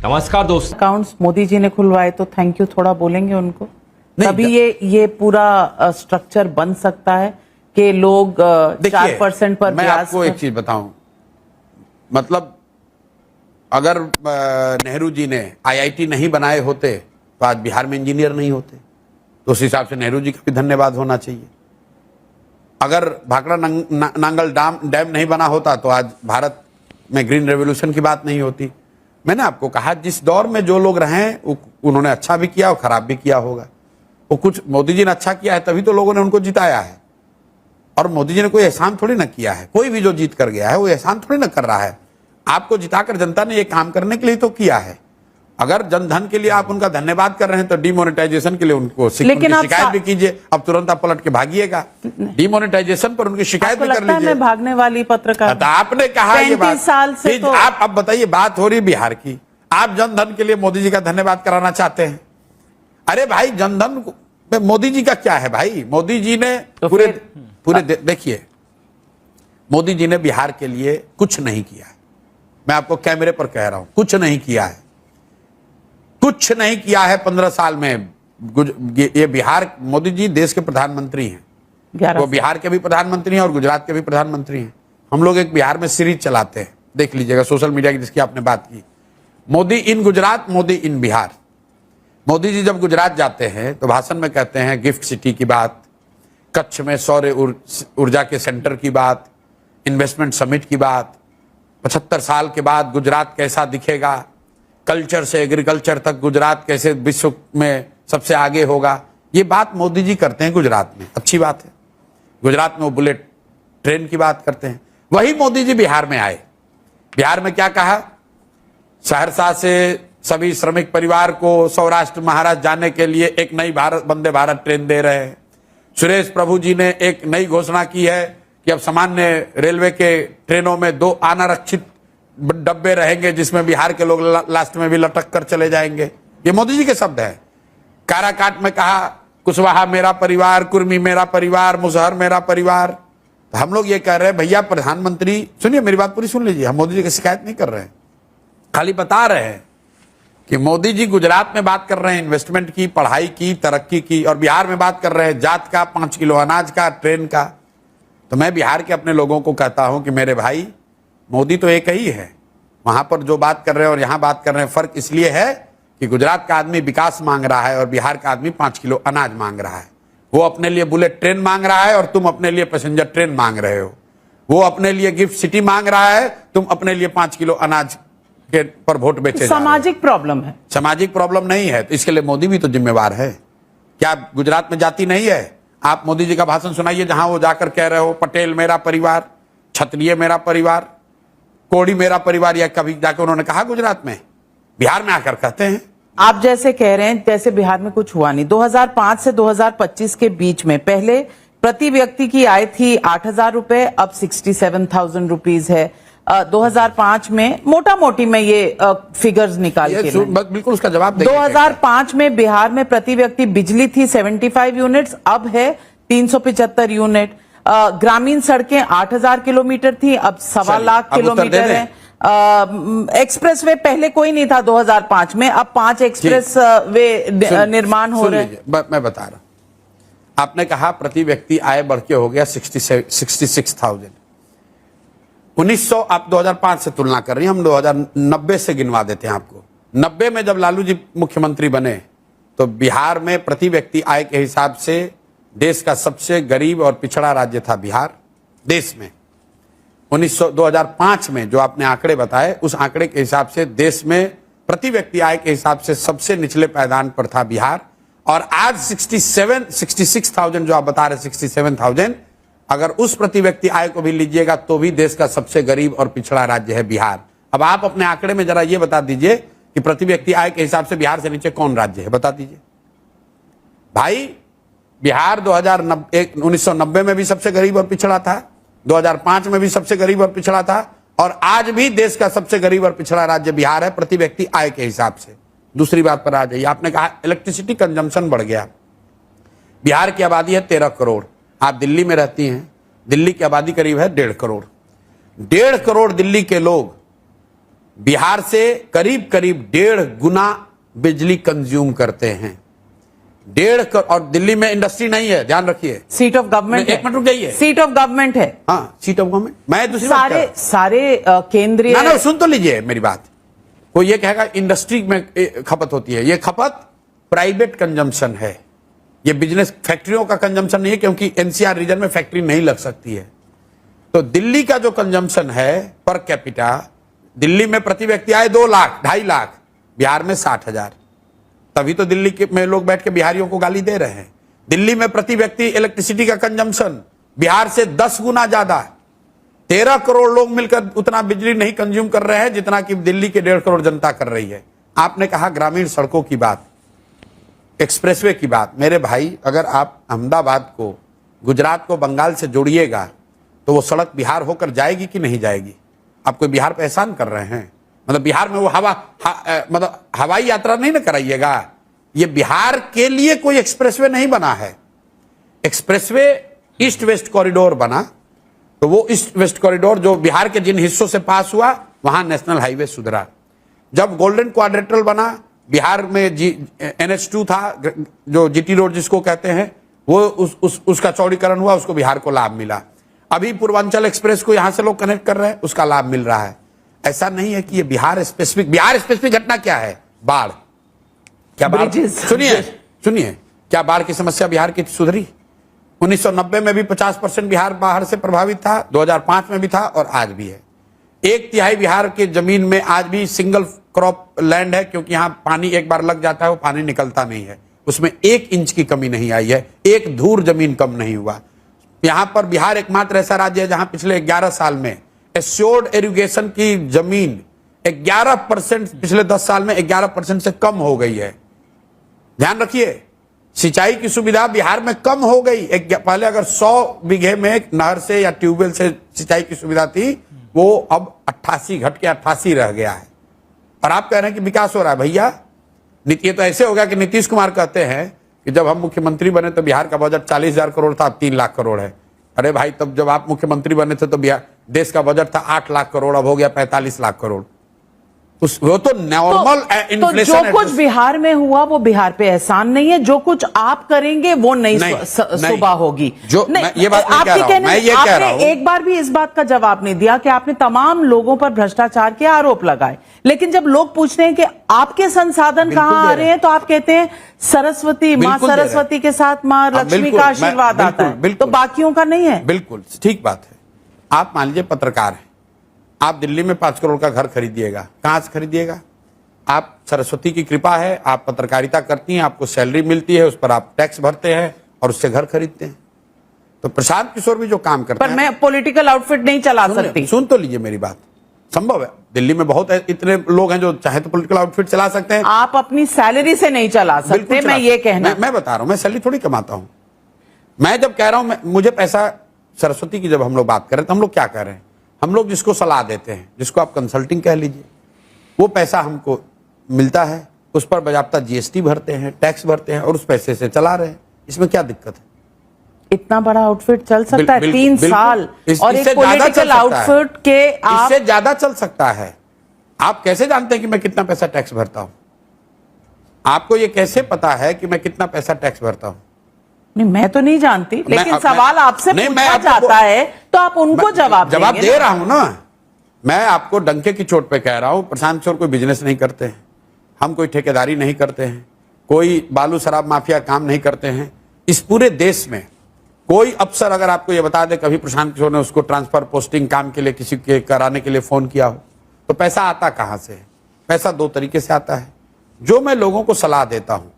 नमस्कार दोस्त। अकाउंट्स मोदी जी ने खुलवाए तो थैंक यू थोड़ा बोलेंगे उनको, तभी ये पूरा स्ट्रक्चर बन सकता है कि लोग 4% पर मैं आपको एक चीज बताऊं, मतलब अगर नेहरू जी ने आईआईटी नहीं बनाए होते तो आज बिहार में इंजीनियर नहीं होते, तो उस हिसाब से नेहरू जी का भी धन्यवाद होना चाहिए। अगर भाखड़ा नांगल डैम नहीं बना होता तो आज भारत में ग्रीन रेवोल्यूशन की बात नहीं होती। मैंने आपको कहा जिस दौर में जो लोग रहे उन्होंने अच्छा भी किया और खराब भी किया होगा। वो कुछ मोदी जी ने अच्छा किया है तभी तो लोगों ने उनको जिताया है, और मोदी जी ने कोई एहसान थोड़ी ना किया है। कोई भी जो जीत कर गया है वो एहसान थोड़ी ना कर रहा है। आपको जिताकर जनता ने ये काम करने के लिए तो किया है। अगर जनधन के लिए आप उनका धन्यवाद कर रहे हैं तो डिमोनेटाइजेशन के लिए उनको शिकायत भी कीजिए। अब तुरंत आप पलट के भागिएगा, डिमोनेटाइजेशन पर उनकी शिकायत भी कर लीजिए। मैं भागने वाली पत्रकार, आपने कहा ये बात, साल से तो आप अब बताइए, बात हो रही बिहार की, आप जनधन के लिए मोदी जी का धन्यवाद कराना चाहते हैं। अरे भाई, जनधन में मोदी जी का क्या है भाई? मोदी जी ने तो पूरे देखिए, मोदी जी ने बिहार के लिए कुछ नहीं किया है। मैं आपको कैमरे पर कह रहा हूं, कुछ नहीं किया है, कुछ नहीं किया है 15 साल में। ये बिहार, मोदी जी देश के प्रधानमंत्री हैं, वो बिहार के भी प्रधानमंत्री हैं और गुजरात के भी प्रधानमंत्री हैं। हम लोग एक बिहार में सीरीज चलाते हैं, देख लीजिएगा, सोशल मीडिया की, जिसकी आपने बात की, मोदी इन गुजरात, मोदी इन बिहार। मोदी जी जब गुजरात जाते हैं तो भाषण में कहते हैं गिफ्ट सिटी की बात, कच्छ में सौर ऊर्जा के सेंटर की बात, इन्वेस्टमेंट समिट की बात, 75 साल के बाद गुजरात कैसा दिखेगा, कल्चर से एग्रीकल्चर तक गुजरात कैसे विश्व में सबसे आगे होगा। ये बात मोदी जी करते हैं गुजरात में, अच्छी बात है। गुजरात में वो बुलेट ट्रेन की बात करते हैं। वही मोदी जी बिहार में आए, बिहार में क्या कहा? सहरसा से सभी श्रमिक परिवार को सौराष्ट्र महाराष्ट्र जाने के लिए एक नई वंदे भारत ट्रेन दे रहे हैं। सुरेश प्रभु जी ने एक नई घोषणा की है कि अब सामान्य रेलवे के ट्रेनों में 2 अनारक्षित डब्बे रहेंगे, जिसमें बिहार के लोग लास्ट में भी लटक कर चले जाएंगे। ये मोदी जी के शब्द हैं। काराकाट में कहा कुशवाहा मेरा परिवार, कुर्मी मेरा परिवार, मुसहर मेरा परिवार। तो हम लोग ये कह रहे हैं भैया प्रधानमंत्री, सुनिए मेरी बात पूरी सुन लीजिए, हम मोदी जी की शिकायत नहीं कर रहे हैं, खाली बता रहे हैं कि मोदी जी गुजरात में बात कर रहे हैं इन्वेस्टमेंट की, पढ़ाई की, तरक्की की, और बिहार में बात कर रहे हैं जात का, 5 किलो अनाज का, ट्रेन का। तो मैं बिहार के अपने लोगों को कहता हूं कि मेरे भाई, मोदी तो एक ही है, वहां पर जो बात कर रहे हैं और यहां बात कर रहे हैं, फर्क इसलिए है कि गुजरात का आदमी विकास मांग रहा है और बिहार का आदमी 5 किलो अनाज मांग रहा है। वो अपने लिए बुलेट ट्रेन मांग रहा है और तुम अपने लिए पैसेंजर ट्रेन मांग रहे हो। वो अपने लिए गिफ्ट सिटी मांग रहा है, तुम अपने लिए 5 किलो अनाज के पर वोट बेचे। सामाजिक प्रॉब्लम है, सामाजिक प्रॉब्लम नहीं है तो इसके लिए मोदी भी तो जिम्मेवार है। क्या गुजरात में जाति नहीं है? आप मोदी जी का भाषण सुनाइए जहां वो जाकर कह रहे हो पटेल मेरा परिवार, क्षत्रिय मेरा परिवार, कोड़ी मेरा परिवार, या कभी जाकर उन्होंने कहा गुजरात में? बिहार में आकर कहते हैं। आप जैसे कह रहे हैं जैसे बिहार में कुछ हुआ नहीं। 2005 से 2025 के बीच में पहले प्रति व्यक्ति की आय थी 8,000 रुपए, अब 67,000 रुपीज है। 2005 में मोटा मोटी में ये फिगर्स निकाल के बिल्कुल उसका जवाब 2005 में बिहार में प्रति व्यक्ति बिजली थी 75 यूनिट्स, अब है 375 यूनिट। ग्रामीण सड़कें 8,000 किलोमीटर थी, अब 1.25 लाख किलोमीटर है। एक्सप्रेस वे पहले कोई नहीं था 2005 में, अब 5 एक्सप्रेस वे निर्माण हो रहे हैं। मैं बता रहा हूं, आपने कहा प्रति व्यक्ति आय बढ़ के हो गया 66,000। 1900, आप 2005 से तुलना कर रही हैं, हम 2090 से गिनवा देते हैं आपको। 90 में जब लालू जी मुख्यमंत्री बने तो बिहार में प्रति व्यक्ति आय के हिसाब से देश का सबसे गरीब और पिछड़ा राज्य था बिहार देश में। 2005 में जो आपने आंकड़े बताए, उस आंकड़े के हिसाब से देश में प्रति व्यक्ति आय के हिसाब से सबसे निचले पायदान पर था बिहार। और आज 66,000 जो आप बता रहे 67,000, अगर उस प्रति व्यक्ति आय को भी लीजिएगा तो भी देश का सबसे गरीब और पिछड़ा राज्य है बिहार। अब आप अपने आंकड़े में जरा ये बता दीजिए कि प्रति व्यक्ति आय के हिसाब से बिहार से नीचे कौन राज्य है, बता दीजिए भाई। बिहार 1990 में भी सबसे गरीब और पिछड़ा था, 2005 में भी सबसे गरीब और पिछड़ा था, और आज भी देश का सबसे गरीब और पिछड़ा राज्य बिहार है प्रति व्यक्ति आय के हिसाब से। दूसरी बात पर आ जाइए, आपने कहा इलेक्ट्रिसिटी कंजम्पशन बढ़ गया। बिहार की आबादी है 13 करोड़, आप दिल्ली में रहती हैं, दिल्ली की आबादी करीब है 1.5 करोड़। 1.5 करोड़ दिल्ली के लोग बिहार से करीब करीब 1.5 गुना बिजली कंज्यूम करते हैं। 1.5 और दिल्ली में इंडस्ट्री नहीं है, ध्यान रखिए। सीट ऑफ गवर्नमेंट, एक मिनट रुक जाइए। सीट ऑफ गवर्नमेंट है। हाँ, सीट ऑफ गवर्नमेंट। मैं दूसरी बात कर रहा हूं। सारे केंद्रीय ना सुन तो लीजिए मेरी बात। कोई ये कहेगा इंडस्ट्री में खपत होती है, ये खपत प्राइवेट कंजम्पशन है, ये बिजनेस फैक्ट्रियों का कंजम्पशन नहीं है, क्योंकि एनसीआर रीजन में फैक्ट्री नहीं लग सकती है। तो दिल्ली का जो कंजम्पशन है पर कैपिटा, दिल्ली में प्रति व्यक्ति आए 2 लाख 2.5 लाख, बिहार में 60,000। तभी तो दिल्ली में लोग बैठ के बिहारियों को गाली दे रहे हैं। दिल्ली में प्रति व्यक्ति इलेक्ट्रिसिटी का कंजम्पशन बिहार से 10 गुना ज्यादा है। 13 करोड़ लोग मिलकर उतना बिजली नहीं कंज्यूम कर रहे हैं जितना कि दिल्ली के 1.5 करोड़ जनता कर रही है। आपने कहा ग्रामीण सड़कों की बात, एक्सप्रेसवे की बात। मेरे भाई, अगर आप अहमदाबाद को, गुजरात को बंगाल से जोड़िएगा तो वो सड़क बिहार होकर जाएगी कि नहीं जाएगी? आप कोई बिहार पे एहसान कर रहे हैं? मतलब बिहार में वो मतलब हवाई यात्रा नहीं ना कराइएगा। ये बिहार के लिए कोई एक्सप्रेसवे नहीं बना है। एक्सप्रेसवे ईस्ट वेस्ट कॉरिडोर बना, तो वो ईस्ट वेस्ट कॉरिडोर जो बिहार के जिन हिस्सों से पास हुआ वहां नेशनल हाईवे सुधरा। जब गोल्डन क्वाड्रेटल बना, बिहार में NH2 था, जो जीटी रोड जिसको कहते हैं, वो उसका चौड़ीकरण हुआ, उसको बिहार को लाभ मिला। अभी पूर्वांचल एक्सप्रेस को यहां से लोग कनेक्ट कर रहे हैं, उसका लाभ मिल रहा है। ऐसा नहीं है कि ये बिहार स्पेसिफिक घटना क्या है? बाढ़। क्या बाढ़? सुनिए, क्या बाढ़ की समस्या बिहार की सुधरी? 1990 में भी 50% बिहार बाढ़ से प्रभावित था, 2005 में भी था और आज भी है। 1/3 बिहार के जमीन में आज भी सिंगल क्रॉप लैंड है, क्योंकि यहां पानी एक बार लग जाता है वो पानी निकलता नहीं है। उसमें 1 इंच की कमी नहीं आई है, 1 धूर जमीन कम नहीं हुआ। यहां पर बिहार एकमात्र ऐसा राज्य है जहां पिछले 11 साल में एश्योर्ड इरिगेशन की जमीन 11% पिछले 10 साल में 11% से कम हो गई है। ध्यान रखिए, सिंचाई की सुविधा बिहार में कम हो गई। पहले अगर 100 बीघे में नहर से या ट्यूबवेल से सिंचाई की सुविधा थी, वो अब 88 घट के 88 रह गया है। और आप कह रहे हैं कि विकास हो रहा है। भैया, ये तो ऐसे हो गया कि नीतीश कुमार कहते हैं कि जब हम मुख्यमंत्री बने तो बिहार का बजट 40,000 करोड़ था, अब 3 लाख करोड़ है। अरे भाई, तब जब आप मुख्यमंत्री बने थे तो बिहार देश का बजट था 8 लाख करोड़, अब हो गया 45 लाख करोड़। वो तो नॉर्मल इन्फ्लेशन। जो कुछ बिहार में हुआ वो बिहार पे एहसान नहीं है, जो कुछ आप करेंगे वो नई सुबह होगी। ये बात मैं कह रहा हूं। एक बार भी इस बात का जवाब नहीं दिया कि आपने तमाम लोगों पर भ्रष्टाचार के आरोप लगाए, लेकिन जब लोग पूछते हैं कि आपके संसाधन कहां आ रहे हैं तो आप कहते हैं सरस्वती, मां सरस्वती के साथ मां लक्ष्मी का आशीर्वाद आता है, तो बाकियों का नहीं है। बिल्कुल ठीक बात है। आप मान लीजिए पत्रकार हैं, आप दिल्ली में 5 करोड़ का घर खरीदिएगा, कहां से खरीदिएगा? आप सरस्वती की कृपा है, आप पत्रकारिता करती हैं, आपको सैलरी मिलती है, उस पर आप टैक्स भरते हैं और उससे घर खरीदते हैं। तो प्रशांत किशोर भी जो काम करते हैं, पर मैं पॉलिटिकल आउटफिट नहीं चला सकती। सुन तो लीजिए मेरी बात, संभव है। दिल्ली में बहुत इतने लोग हैं जो चाहे तो पॉलिटिकल आउटफिट चला सकते हैं। आप अपनी सैलरी से नहीं चला सकते, मैं ये कहना। मैं बता रहा हूं, मैं सैलरी थोड़ी कमाता हूं। मैं जब कह रहा हूं मुझे पैसा, सरस्वती की जब हम लोग बात कर रहे हैं तो हम लोग क्या कह रहे हैं? हम लोग जिसको सलाह देते हैं, जिसको आप कंसल्टिंग कह लीजिए, वो पैसा हमको मिलता है, उस पर बाकायदा जीएसटी भरते हैं, टैक्स भरते हैं और उस पैसे से चला रहे हैं। इसमें क्या दिक्कत है? इतना बड़ा आउटफिट चल सकता है 3 साल और एक पॉलिटिकल आउटफिट के इससे ज्यादा चल सकता है। आप कैसे जानते हैं कि मैं कितना पैसा टैक्स भरता हूं? आपको ये कैसे पता है कि मैं कितना पैसा टैक्स भरता हूं? नहीं, मैं तो नहीं जानती, लेकिन सवाल आपसे पूछा जाता है तो आप उनको जवाब दे रहा हूं ना। मैं आपको डंके की चोट पे कह रहा हूं, प्रशांत किशोर कोई बिजनेस नहीं करते हैं, हम कोई ठेकेदारी नहीं करते हैं, कोई बालू शराब माफिया काम नहीं करते हैं। इस पूरे देश में कोई अफसर अगर आपको ये बता दे कभी प्रशांत किशोर ने उसको ट्रांसफर पोस्टिंग काम के लिए किसी के कराने के लिए फोन किया हो, तो पैसा आता कहां से है? पैसा 2 तरीके से आता है। जो मैं लोगों को सलाह देता हूं,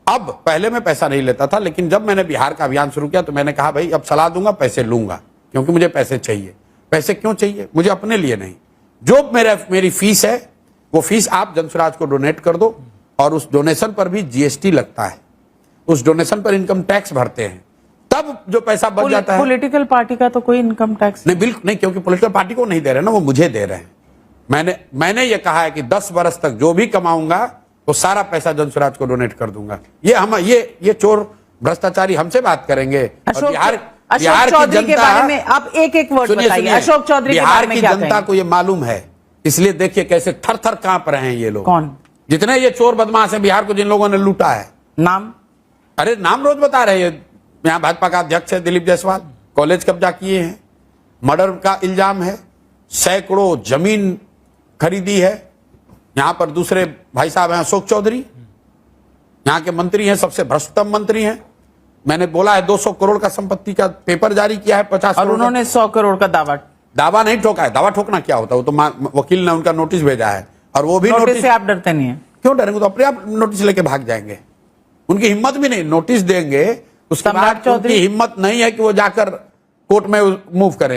अब पहले मैं पैसा नहीं लेता था, लेकिन जब मैंने बिहार का अभियान शुरू किया तो मैंने कहा भाई अब सलाह दूंगा, पैसे लूंगा, क्योंकि मुझे पैसे चाहिए। पैसे क्यों चाहिए? मुझे अपने लिए नहीं, जो मेरी फीस है वो फीस आप जनसुराज को डोनेट कर दो, और उस डोनेशन पर भी जीएसटी लगता है, उस डोनेशन पर इनकम टैक्स भरते हैं, तब जो पैसा बच जाता है। पॉलिटिकल पार्टी का तो कोई इनकम टैक्स नहीं, बिल्कुल नहीं, क्योंकि पॉलिटिकल पार्टी को नहीं दे रहे ना, वो मुझे दे रहे हैं। मैंने ये कहा है कि 10 वर्ष तक जो भी कमाऊंगा वो सारा पैसा जनसुराज को डोनेट कर दूंगा। ये चोर भ्रष्टाचारी हमसे बात करेंगे। बिहार की जनता के बारे में आप एक वर्ड बताइए। अशोक चौधरी बिहार की जनता को ये मालूम है इसलिए देखिए कैसे थर थर कांप रहे हैं ये लोग। कौन? जितने ये चोर बदमाश हैं बिहार को, जिन लोगों ने लूटा है। नाम? अरे नाम रोज बता रहे हैं। यहाँ भाजपा का अध्यक्ष है दिलीप जायसवाल, कॉलेज कब्जा किए हैं, मर्डर का इल्जाम है, सैकड़ों जमीन खरीदी है। यहाँ पर दूसरे भाई साहब हैं अशोक चौधरी, यहाँ के मंत्री हैं, सबसे भ्रष्टतम मंत्री हैं। मैंने बोला है 200 करोड़ का संपत्ति का पेपर जारी किया है, 50 और करोड़ उन्होंने 100 करोड़ का दावा नहीं ठोका है। दावा ठोकना क्या होता है? वो तो वकील ने उनका नोटिस भेजा है, और वो भी नोटिस से आप डरते नहीं है? क्यों डरेंगे? तो अपने आप नोटिस लेके भाग जाएंगे। उनकी हिम्मत भी नहीं, नोटिस देंगे उसके बाद उनकी हिम्मत नहीं है कि वो जाकर कोर्ट में मूव करें।